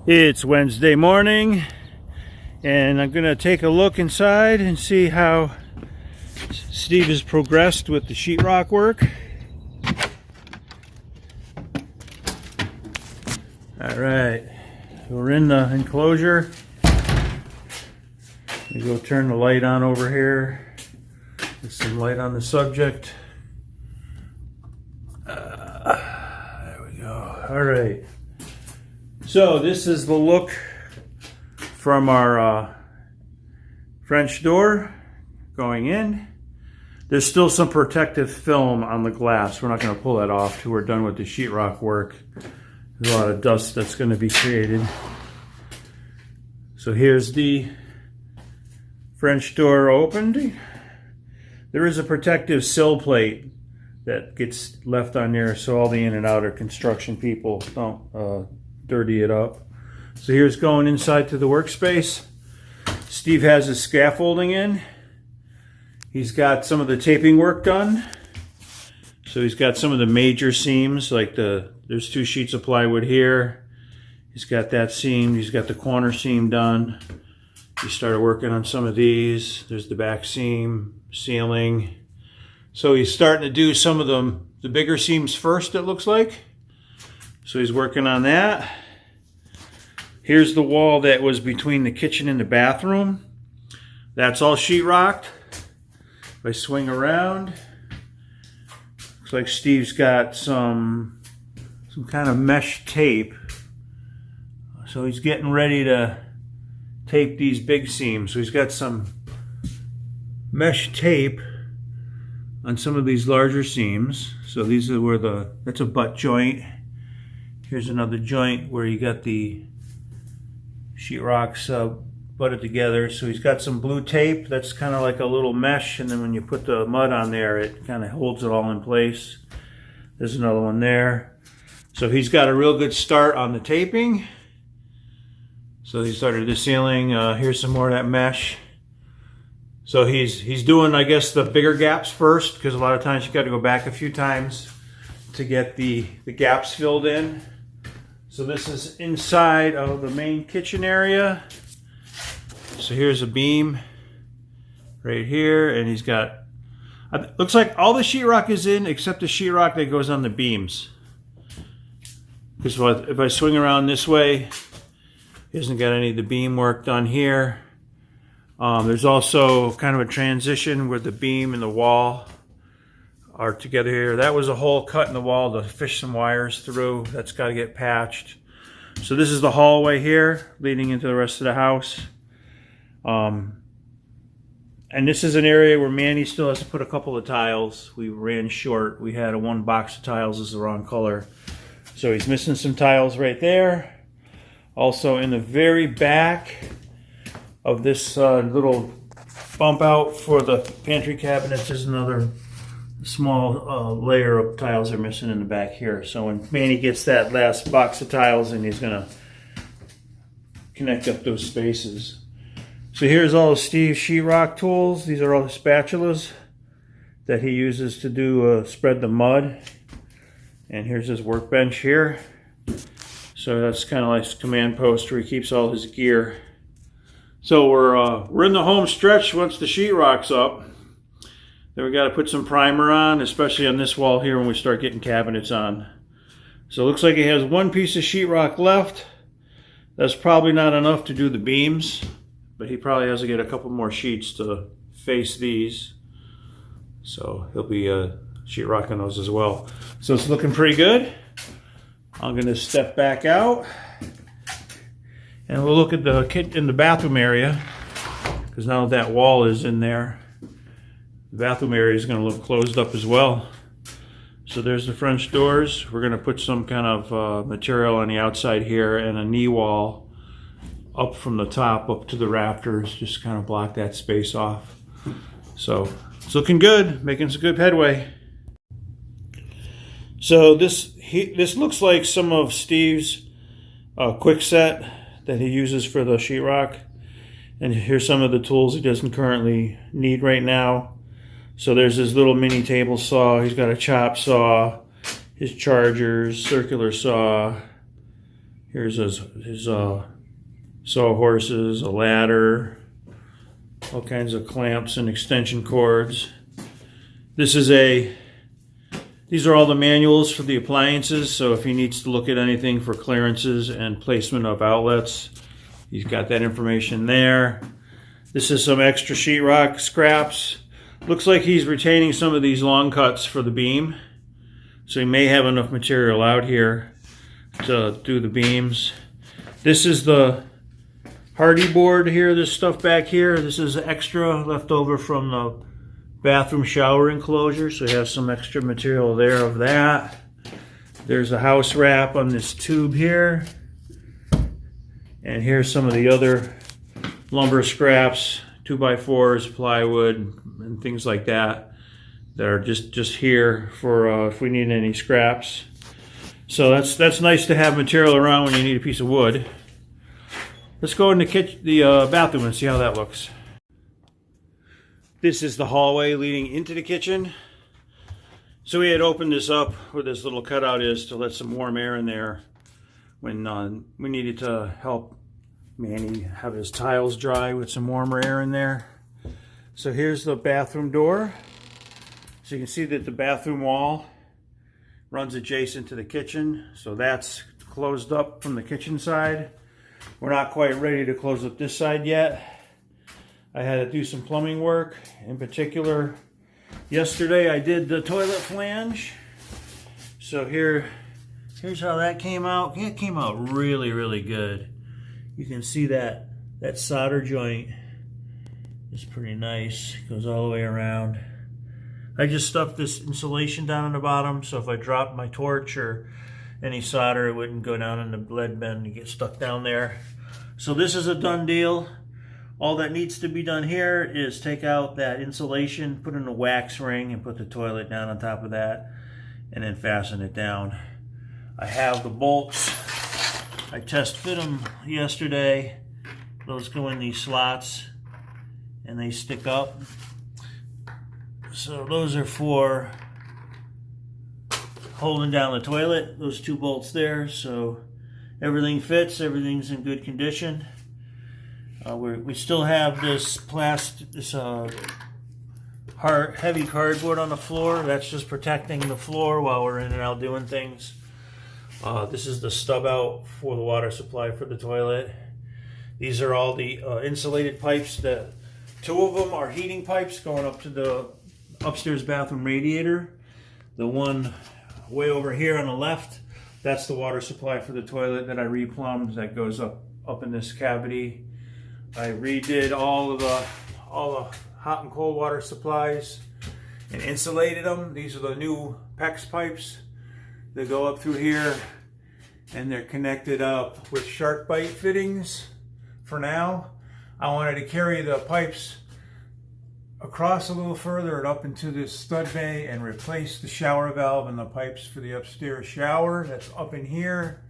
It's Wednesday morning, and I'm going to take a look inside and see how Steve has progressed with the sheetrock work. Alright, we're in the enclosure. We go turn the light on over here. Get some light on the subject. There we go. Alright. So this is the look from our French door going in. There's still some protective film on the glass. We're not going to pull that off till we're done with the sheetrock work. There's a lot of dust that's going to be created. So here's the French door opened. There is a protective sill plate that gets left on there so all the in and outer construction people don't dirty it up. So here's going inside to the workspace. Steve has his scaffolding in. He's got some of the taping work done. So he's got some of the major seams, like there's 2 sheets of plywood here. He's got that seam. He's got the corner seam done. He started working on some of these. There's the back seam, ceiling. So he's starting to do some of the bigger seams first, it looks like. So he's working on that. Here's the wall that was between the kitchen and the bathroom. That's all sheetrocked. If I swing around, looks like Steve's got some kind of mesh tape. So he's getting ready to tape these big seams. So he's got some mesh tape on some of these larger seams. So these are where that's a butt joint. Here's another joint where you got the sheetrocks butted together. So he's got some blue tape that's kind of like a little mesh, and then when you put the mud on there, it kind of holds it all in place. There's another one there. So he's got a real good start on the taping. So he started the ceiling. Here's some more of that mesh. So he's doing, I guess, the bigger gaps first, because a lot of times you got to go back a few times to get the gaps filled in. So this is inside of the main kitchen area. So here's a beam right here, and he's got, looks like all the sheetrock is in except the sheetrock that goes on the beams. Because if I swing around this way, he hasn't got any of the beam work done here. There's also kind of a transition where the beam and the wall are together here. That was a hole cut in the wall to fish some wires through. That's got to get patched. So this is the hallway here leading into the rest of the house. And this is an area where Manny still has to put a couple of tiles. We ran short. We had one box of tiles is the wrong color. So he's missing some tiles right there. Also in the very back of this little bump out for the pantry cabinets is another small layer of tiles are missing in the back here. So when Manny gets that last box of tiles in, he's going to connect up those spaces. So here's all of Steve's sheetrock tools. These are all the spatulas that he uses to do spread the mud. And here's his workbench here. So that's kind of like his command post where he keeps all his gear. So we're in the home stretch once the sheetrock's up. Then we got to put some primer on, especially on this wall here when we start getting cabinets on. So it looks like he has one piece of sheetrock left. That's probably not enough to do the beams, but he probably has to get a couple more sheets to face these. So he'll be sheetrocking those as well. So it's looking pretty good. I'm going to step back out and we'll look at the bathroom area, because now that wall is in there, the bathroom area is going to look closed up as well. So there's the French doors. We're going to put some kind of material on the outside here and a knee wall up from the top up to the rafters, just kind of block that space off. So it's looking good, making some good headway. So this looks like some of Steve's quick set that he uses for the sheetrock. And here's some of the tools he doesn't currently need right now. So there's his little mini table saw. He's got a chop saw, his chargers, circular saw, Here's his sawhorses, a ladder, all kinds of clamps and extension cords. These are all the manuals for the appliances, so if he needs to look at anything for clearances and placement of outlets, he's got that information there. This is some extra sheetrock scraps. Looks like he's retaining some of these long cuts for the beam, so he may have enough material out here to do the beams. This is the hardy board here, this stuff back here. This is extra left over from the bathroom shower enclosure, so you have some extra material there of that. There's a house wrap on this tube here. And here's some of the other lumber scraps, 2x4s, plywood, and things like that that are just here for if we need any scraps. So that's nice to have material around when you need a piece of wood. Let's go in the bathroom and see how that looks. This is the hallway leading into the kitchen. So we had opened this up where this little cutout is to let some warm air in there when we needed to help Manny have his tiles dry with some warmer air in there. So here's the bathroom door. So you can see that the bathroom wall runs adjacent to the kitchen. So that's closed up from the kitchen side. We're not quite ready to close up this side yet. I had to do some plumbing work. In particular, yesterday I did the toilet flange. So here's how that came out. It came out really, really good. You can see that solder joint is pretty nice. It goes all the way around. I just stuffed this insulation down on the bottom, so if I dropped my torch or any solder, it wouldn't go down in the lead bend and get stuck down there. So this is a done deal. All that needs to be done here is take out that insulation, put in a wax ring, and put the toilet down on top of that, and then fasten it down. I have the bolts. I test fit them yesterday. Those go in these slots, and they stick up. So those are for holding down the toilet, those two bolts there. So everything fits, everything's in good condition. We still have this heavy cardboard on the floor. That's just protecting the floor while we're in and out doing things. This is the stub out for the water supply for the toilet. These are all the insulated pipes. Two of them are heating pipes going up to the upstairs bathroom radiator. The one way over here on the left, that's the water supply for the toilet that I replumbed. That goes up in this cavity. I redid all the hot and cold water supplies and insulated them. These are the new PEX pipes. They go up through here and they're connected up with shark bite fittings for now. I wanted to carry the pipes across a little further and up into this stud bay and replace the shower valve and the pipes for the upstairs shower. That's up in here.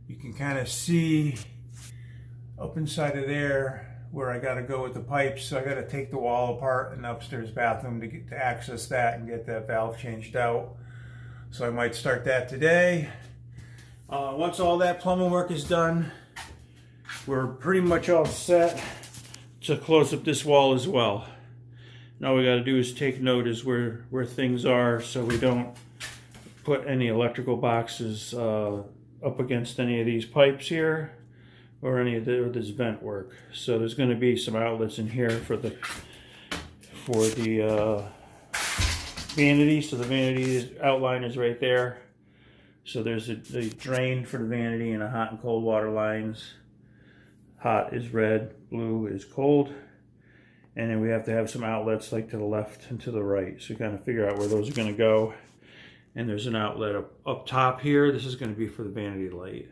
You can kind of see up inside of there where I got to go with the pipes. So I got to take the wall apart in the upstairs bathroom to access that and get that valve changed out. So I might start that today. Once all that plumbing work is done, we're pretty much all set to close up this wall as well. Now we got to do is take notice where things are so we don't put any electrical boxes up against any of these pipes here or any of this vent work. So there's going to be some outlets in here for the vanity. So the vanity outline is right there. So there's a drain for the vanity and a hot and cold water lines. Hot is red, blue is cold. And then we have to have some outlets like to the left and to the right. So kind of figure out where those are going to go. And there's an outlet up top here. This is going to be for the vanity light.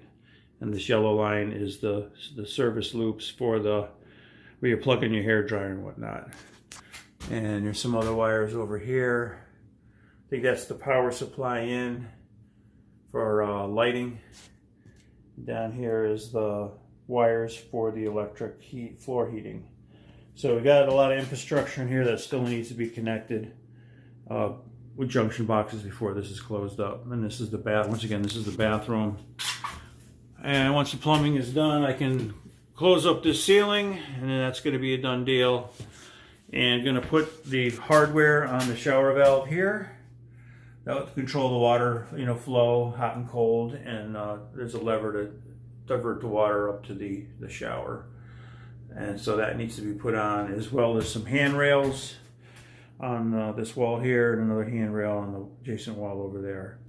And this yellow line is the service loops for where you're plugging your hair dryer and whatnot. And there's some other wires over here. I think that's the power supply in for lighting. Down here is the wires for the electric floor heating. So we got a lot of infrastructure in here that still needs to be connected with junction boxes before this is closed up. And this is the bath. Once again, this is the bathroom. And once the plumbing is done, I can close up this ceiling, and then that's going to be a done deal. And going to put the hardware on the shower valve here. That will control the water, flow, hot and cold. And there's a lever to divert the water up to the shower. And so that needs to be put on, as well as some handrails on this wall here, and another handrail on the adjacent wall over there.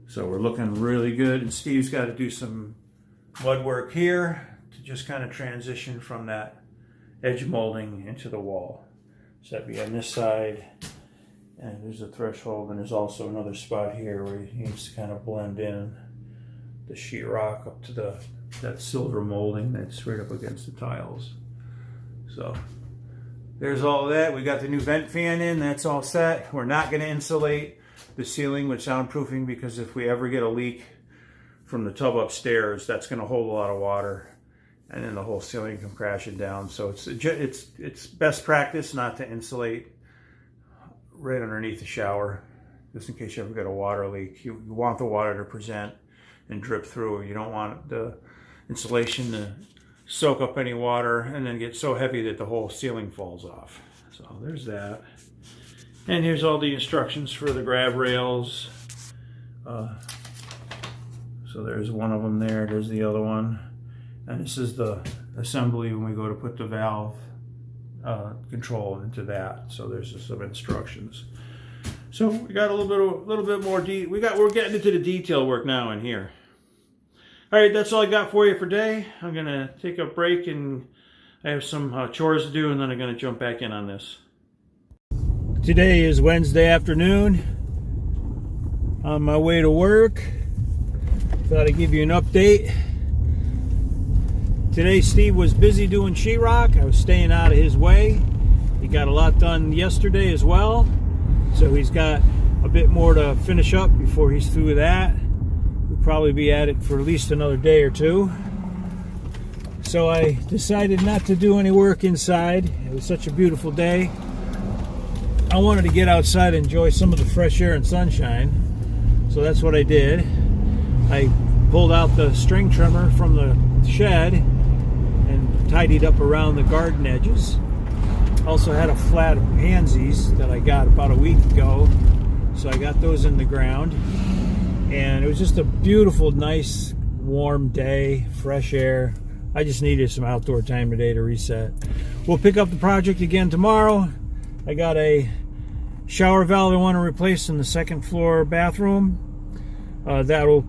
So we're looking really good. And Steve's got to do some mud work here to just kind of transition from that edge molding into the wall. So that'd be on this side, and there's a threshold, and there's also another spot here where he needs to kind of blend in the sheetrock up to that silver molding that's right up against the tiles. So there's all of that. We got the new vent fan in, that's all set. We're not going to insulate the ceiling with soundproofing, because if we ever get a leak from the tub upstairs, that's going to hold a lot of water, and then the whole ceiling come crashing down. So it's best practice not to insulate right underneath the shower, just in case you ever get a water leak. You want the water to present and drip through. You don't want the insulation to soak up any water and then get so heavy that the whole ceiling falls off. So there's that. And here's all the instructions for the grab rails. So there's one of them there, there's the other one. And this is the assembly when we go to put the valve control into that. So there's just some instructions. So we got a little bit more we're getting into the detail work now in here. All right, that's all I got for you for today. I'm gonna take a break, and I have some chores to do, and then I'm gonna jump back in on this. Today is Wednesday afternoon. On my way to work. Thought I'd give you an update. Today Steve was busy doing sheetrock. I was staying out of his way. He got a lot done yesterday as well. So he's got a bit more to finish up before he's through with that. We'll probably be at it for at least another day or two. So I decided not to do any work inside. It was such a beautiful day. I wanted to get outside and enjoy some of the fresh air and sunshine. So that's what I did. I pulled out the string trimmer from the shed and tidied up around the garden edges. Also had a flat of pansies that I got about a week ago, so I got those in the ground. And it was just a beautiful, nice, warm day, fresh air. I just needed some outdoor time today to reset. We'll pick up the project again tomorrow. I got a shower valve I want to replace in the second floor bathroom. That'll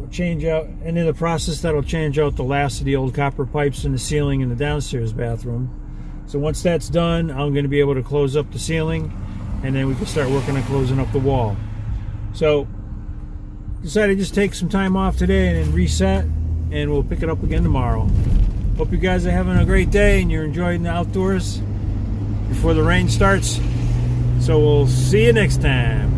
change out, and in the process that'll change out the last of the old copper pipes in the ceiling in the downstairs bathroom. So once that's done, I'm going to be able to close up the ceiling, and then we can start working on closing up the wall. So decided to just take some time off today and then reset, and we'll pick it up again tomorrow. Hope you guys are having a great day and you're enjoying the outdoors before the rain starts. So we'll see you next time.